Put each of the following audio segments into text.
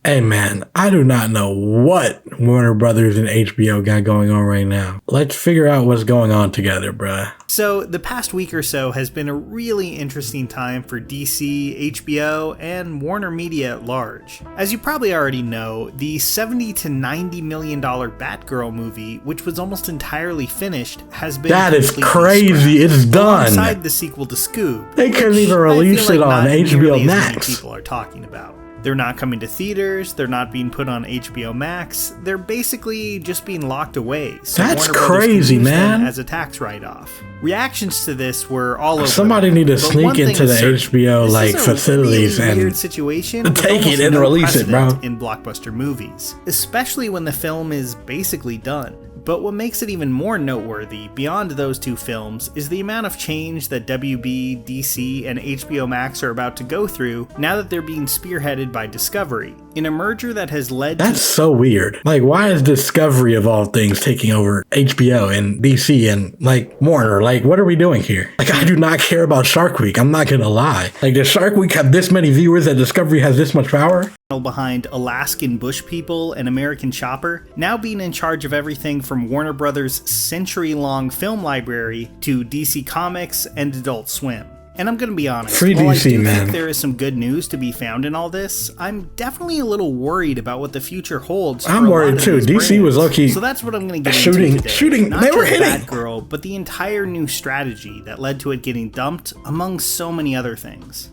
Hey man, I do not know what Warner Brothers and HBO got going on right now. Let's figure out what's going on together, bruh. So the past week or so has been a really interesting time for DC, HBO, and Warner Media at large. As you probably already know, the $70 to $90 million Batgirl movie, which was almost entirely finished, has been That is crazy. Scrapped, it's done. Alongside the sequel to Scoop. They couldn't even release it on HBO Max. People are talking about. They're not coming to theaters, they're not being put on HBO Max, they're basically just being locked away. So that's Warner Brothers crazy, can use man. them as a tax write-off. Reactions to this were all over. Somebody need to sneak into the HBO facilities really and weird situation take it and release it, bro. In blockbuster movies, especially when the film is basically done. But what makes it even more noteworthy, beyond those two films, is the amount of change that WB, DC, and HBO Max are about to go through now that they're being spearheaded by Discovery, in a merger that has led That's so weird. Like, why is Discovery of all things taking over HBO and DC and, like, Warner? Like, what are we doing here? Like, I do not care about Shark Week, I'm not gonna lie. Like, does Shark Week have this many viewers that Discovery has this much power? Behind Alaskan Bush People and American Chopper, now being in charge of everything from Warner Brothers' century-long film library to DC Comics and Adult Swim. And I'm gonna be honest, Free while DC, I do man. think there is some good news to be found in all this, I'm definitely a little worried about what the future holds. I'm worried too. DC was low-key so that's what I'm gonna get shooting. into today. Not They were just hitting. Batgirl, but the entire new strategy that led to it getting dumped, among so many other things.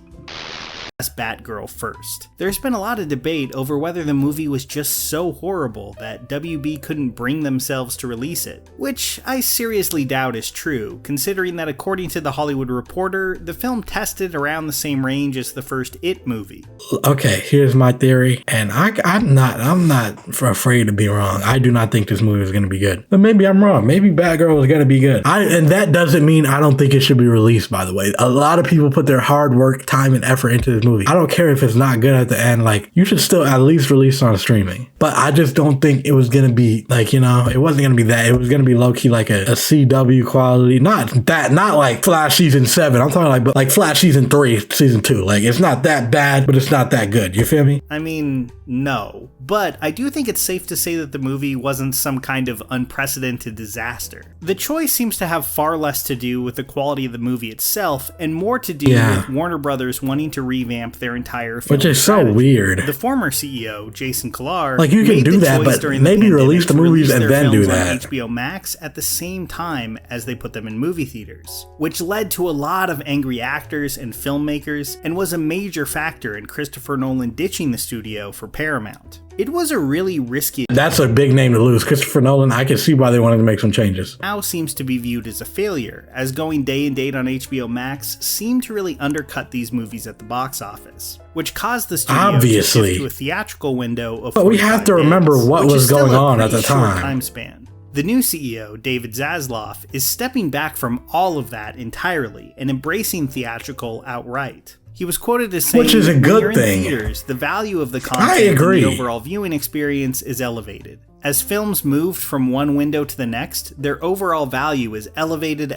Batgirl first. There's been a lot of debate over whether the movie was just so horrible that WB couldn't bring themselves to release it, which I seriously doubt is true, considering that according to The Hollywood Reporter, the film tested around the same range as the first It movie. Okay, here's my theory, and I'm not afraid to be wrong. I do not think this movie is going to be good, but maybe I'm wrong. Maybe Batgirl is going to be good. And that doesn't mean I don't think it should be released. By the way, a lot of people put their hard work, time, and effort into this movie. I don't care if it's not good at the end. Like, you should still at least release on streaming. But I just don't think it was gonna be like, you know, it wasn't gonna be that. It was gonna be low key like a CW quality. Not like Flash season 7. I'm talking like Flash season 3, season 2. Like, it's not that bad, but it's not that good. You feel me? I mean, no. But I do think it's safe to say that the movie wasn't some kind of unprecedented disaster. The choice seems to have far less to do with the quality of the movie itself and more to do with Warner Brothers wanting to revamp their entire film Which is strategy. So weird. The former CEO, Jason Kilar, like, you can do that, but maybe release the movies and then do that. On HBO Max at the same time as they put them in movie theaters, which led to a lot of angry actors and filmmakers and was a major factor in Christopher Nolan ditching the studio for Paramount. It was a really risky... That's a big name to lose. Christopher Nolan, I can see why they wanted to make some changes. Now seems to be viewed as a failure, as going day and date on HBO Max seemed to really undercut these movies at the box office, which caused the studio to shift to a theatrical window of 45 But we have to remember days, what was going on at the time. Time span. The new CEO, David Zaslav, is stepping back from all of that entirely and embracing theatrical outright. He was quoted as saying, which is a good thing. In theaters, the value of the content and the overall viewing experience is elevated. As films moved from one window to the next, their overall value is elevated.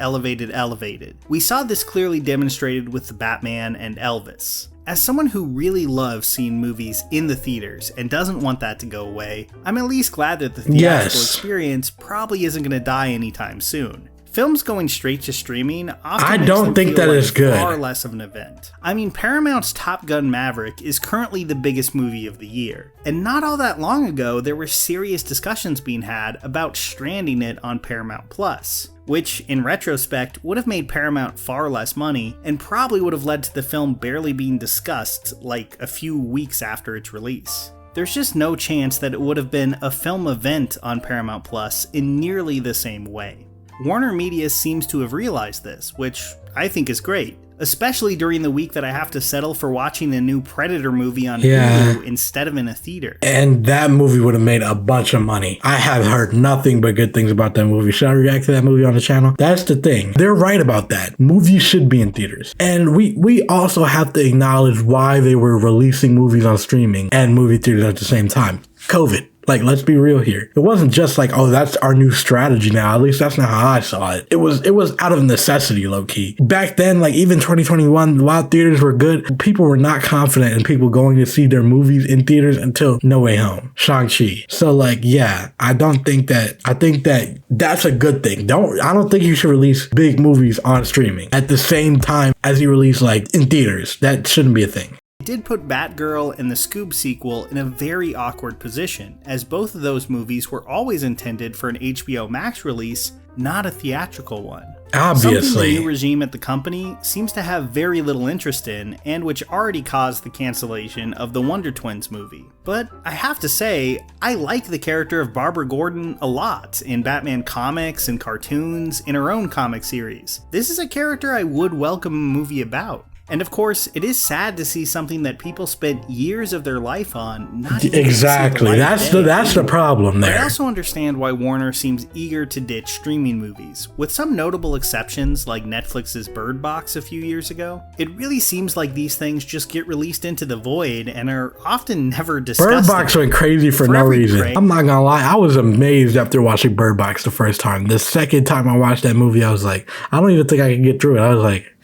We saw this clearly demonstrated with The Batman and Elvis. As someone who really loves seeing movies in the theaters and doesn't want that to go away, I'm at least glad that the theatrical experience probably isn't going to die anytime soon. Films going straight to streaming often far less of an event. I mean, Paramount's Top Gun Maverick is currently the biggest movie of the year, and not all that long ago there were serious discussions being had about stranding it on Paramount Plus, which, in retrospect, would have made Paramount far less money and probably would have led to the film barely being discussed like a few weeks after its release. There's just no chance that it would have been a film event on Paramount Plus in nearly the same way. Warner Media seems to have realized this, which I think is great, especially during the week that I have to settle for watching a new Predator movie on Hulu instead of in a theater. And that movie would have made a bunch of money. I have heard nothing but good things about that movie. Should I react to that movie on the channel? That's the thing. They're right about that. Movies should be in theaters. And we also have to acknowledge why they were releasing movies on streaming and movie theaters at the same time. COVID. Like, let's be real here. It wasn't just like, oh, that's our new strategy now. At least that's not how I saw it. It was out of necessity, low key. Back then, like even 2021, while theaters were good, people were not confident in people going to see their movies in theaters until No Way Home, Shang-Chi. So like, yeah, I think that that's a good thing. I don't think you should release big movies on streaming at the same time as you release like in theaters. That shouldn't be a thing. It did put Batgirl and the Scoob sequel in a very awkward position, as both of those movies were always intended for an HBO Max release, not a theatrical one. Obviously. Something the new regime at the company seems to have very little interest in, and which already caused the cancellation of the Wonder Twins movie. But I have to say, I like the character of Barbara Gordon a lot in Batman comics and cartoons, in her own comic series. This is a character I would welcome a movie about. And of course, it is sad to see something that people spent years of their life on not even exactly. That's the problem there. But I also understand why Warner seems eager to ditch streaming movies. With some notable exceptions like Netflix's Bird Box a few years ago, it really seems like these things just get released into the void and are often never discussed. Bird Box went crazy for no reason. I'm not gonna lie, I was amazed after watching Bird Box the first time. The second time I watched that movie, I was like, I don't even think I can get through it. I was like,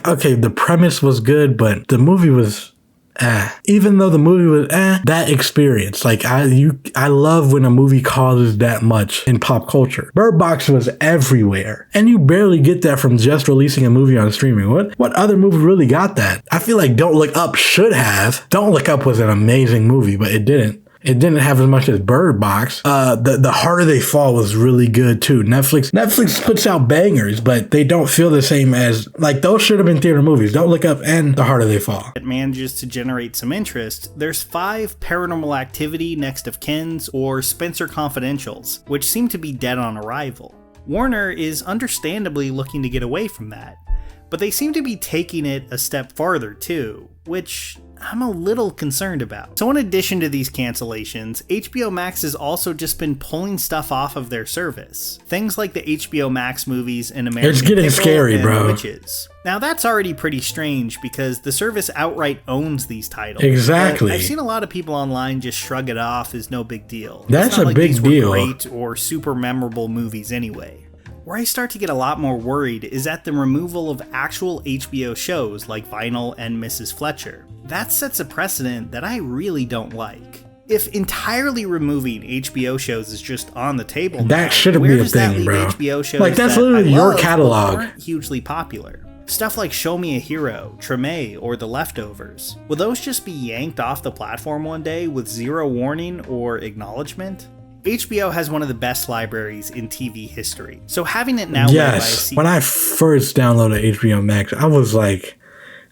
okay, the premise was good, but the movie was even though the movie was that experience, like I love when a movie causes that much in pop culture. Bird Box was everywhere, and you barely get that from just releasing a movie on streaming. What other movie really got that? I feel like Don't Look Up should have. Don't Look Up was an amazing movie, but it didn't. It didn't have as much as Bird Box. The Harder They Fall was really good too. Netflix puts out bangers, but they don't feel the same as, like, those should have been theater movies. Don't Look Up and The Harder They Fall. It manages to generate some interest. There's 5 Paranormal Activity, Next of Kins, or Spencer Confidentials, which seem to be dead on arrival. Warner is understandably looking to get away from that, but they seem to be taking it a step farther too, which I'm a little concerned about. So in addition to these cancellations, HBO Max has also just been pulling stuff off of their service. Things like the HBO Max movies and American It's getting Pickle scary, and bro. Witches. Now that's already pretty strange because the service outright owns these titles. Exactly. But I've seen a lot of people online just shrug it off as no big deal. That's it's not a like big these deal. Were great or super memorable movies anyway. Where I start to get a lot more worried is at the removal of actual HBO shows like Vinyl and Mrs. Fletcher. That sets a precedent that I really don't like. If entirely removing HBO shows is just on the table, that shouldn't be a thing, bro. HBO shows like, that's literally your catalog. Aren't hugely popular. Stuff like Show Me a Hero, Treme, or The Leftovers. Will those just be yanked off the platform one day with zero warning or acknowledgement? HBO has one of the best libraries in TV history, so having it now yes. When I first downloaded HBO Max, I was like,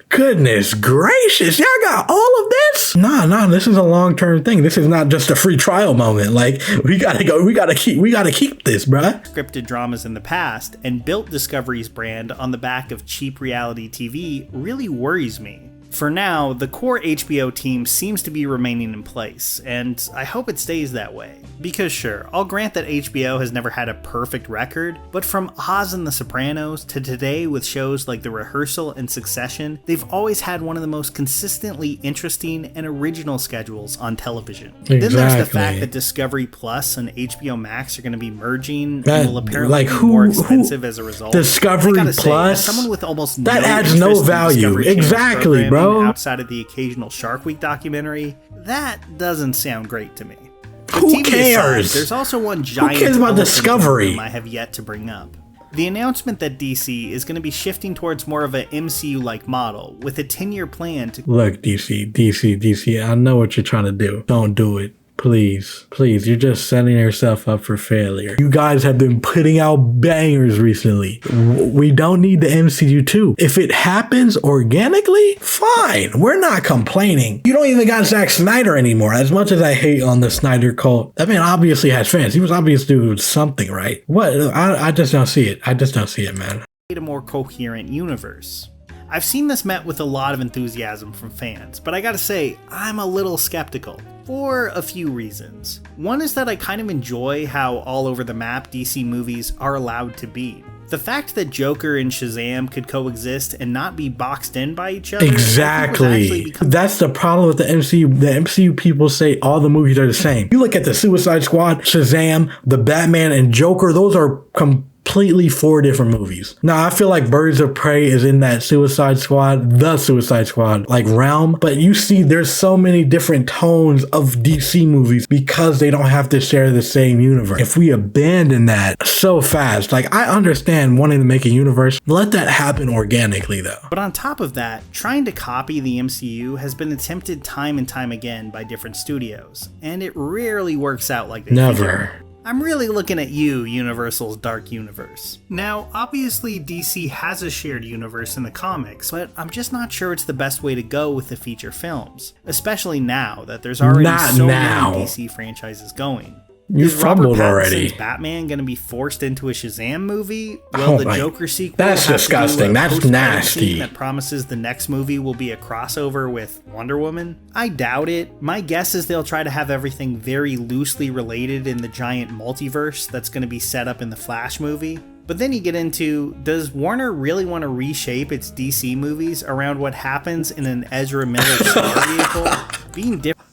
goodness gracious, y'all got all of this? Nah, this is a long-term thing. This is not just a free trial moment. Like, we gotta keep this, bruh. Scripted dramas in the past and built Discovery's brand on the back of cheap reality TV really worries me. For now, the core HBO team seems to be remaining in place, and I hope it stays that way. Because sure, I'll grant that HBO has never had a perfect record, but from Oz and The Sopranos to today with shows like The Rehearsal and Succession, they've always had one of the most consistently interesting and original schedules on television. Exactly. Then there's the fact that Discovery Plus and HBO Max are going to be merging and will apparently be more expensive as a result. Discovery Plus? As someone with almost that no adds no value. Exactly, bro. Outside of the occasional Shark Week documentary, that doesn't sound great to me. But Who cares? Aside, there's also one giant Who cares about Discovery? I have yet to bring up. The announcement that DC is going to be shifting towards more of an MCU-like model, with a 10-year plan to... Look, DC, I know what you're trying to do. Don't do it. Please, you're just setting yourself up for failure. You guys have been putting out bangers recently. We don't need the MCU too. If it happens organically, fine. We're not complaining. You don't even got Zack Snyder anymore. As much as I hate on the Snyder cult, that man obviously has fans. He was obviously doing something, right? What? I just don't see it, man. A more coherent universe. I've seen this met with a lot of enthusiasm from fans, but I gotta say, I'm a little skeptical. For a few reasons. One is that I kind of enjoy how all over the map DC movies are allowed to be. The fact that Joker and Shazam could coexist and not be boxed in by each other. Exactly. That's the problem with the MCU. The MCU people say all the movies are the same. You look at the Suicide Squad, Shazam, the Batman, and Joker, those are completely 4 different movies. Now, I feel like Birds of Prey is in that Suicide Squad, like realm, but you see there's so many different tones of DC movies because they don't have to share the same universe. If we abandon that so fast, like I understand wanting to make a universe, let that happen organically though. But on top of that, trying to copy the MCU has been attempted time and time again by different studios, and it rarely works out like they Never. think. I'm really looking at you, Universal's Dark Universe. Now, obviously DC has a shared universe in the comics, but I'm just not sure it's the best way to go with the feature films, especially now that there's already so many DC franchises going. You fumbled already. Is Batman going to be forced into a Shazam movie? Will the Joker sequel? That's disgusting. That's nasty. That promises the next movie will be a crossover with Wonder Woman? I doubt it. My guess is they'll try to have everything very loosely related in the giant multiverse that's going to be set up in the Flash movie. But then you get into, does Warner really want to reshape its DC movies around what happens in an Ezra Miller star vehicle? Being different.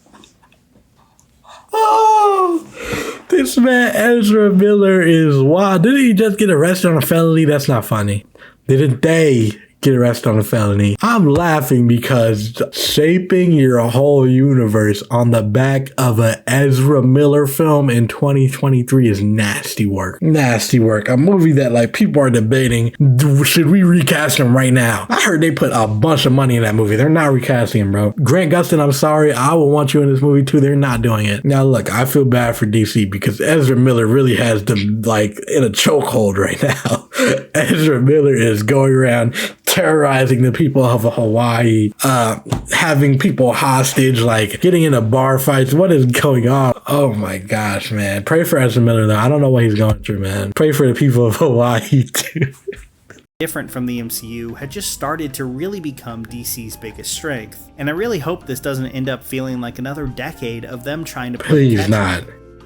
Oh, this man Ezra Miller is wild. Didn't he just get arrested on a felony? That's not funny. Didn't they get arrested on a felony? I'm laughing because shaping your whole universe on the back of an Ezra Miller film in 2023 is nasty work. Nasty work. A movie that like people are debating, should we recast him right now? I heard they put a bunch of money in that movie. They're not recasting him, bro. Grant Gustin, I'm sorry. I will want you in this movie too. They're not doing it. Now look, I feel bad for DC because Ezra Miller really has them like in a chokehold right now. Ezra Miller is going around terrorizing the people of Hawaii, having people hostage, like getting into bar fights. What is going on? Oh my gosh, man. Pray for Ezra Miller though. I don't know what he's going through, man. Pray for the people of Hawaii too. Different from the MCU had just started to really become DC's biggest strength. And I really hope this doesn't end up feeling like another decade of them trying to play Please not.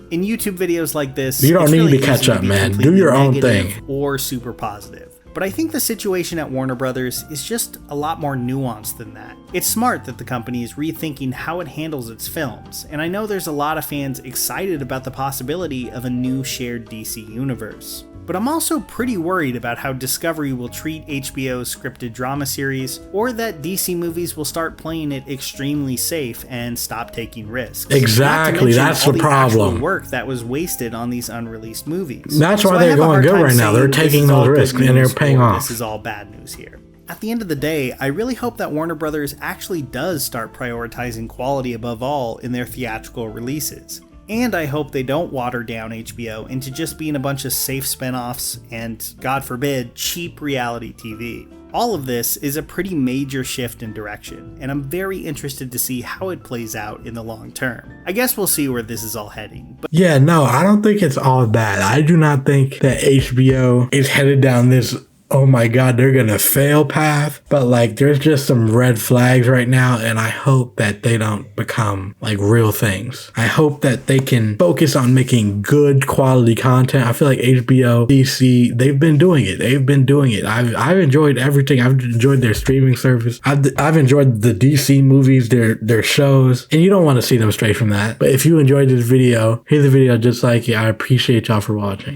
In YouTube videos like this, you don't need to catch up, man. Do your own thing. Or super positive. But I think the situation at Warner Brothers is just a lot more nuanced than that. It's smart that the company is rethinking how it handles its films, and I know there's a lot of fans excited about the possibility of a new shared DC universe. But I'm also pretty worried about how Discovery will treat HBO's scripted drama series, or that DC movies will start playing it extremely safe and stop taking risks. Exactly, that's the problem. Work that was wasted on these unreleased movies. That's why they're going good right now. They're taking those risks and they're paying off. This is all bad news here. At the end of the day, I really hope that Warner Brothers actually does start prioritizing quality above all in their theatrical releases. And I hope they don't water down HBO into just being a bunch of safe spin-offs and, God forbid, cheap reality TV. All of this is a pretty major shift in direction, and I'm very interested to see how it plays out in the long term. I guess we'll see where this is all heading. But yeah, no, I don't think it's all bad. I do not think that HBO is headed down this, oh my god, they're gonna fail path. But like, there's just some red flags right now, and I hope that they don't become like real things. I hope that they can focus on making good quality content. I feel like HBO, DC, they've been doing it. I've enjoyed everything. I've enjoyed their streaming service. I've enjoyed the DC movies, their shows, and you don't want to see them stray from that. But if you enjoyed this video, here's the video just like it. I appreciate y'all for watching.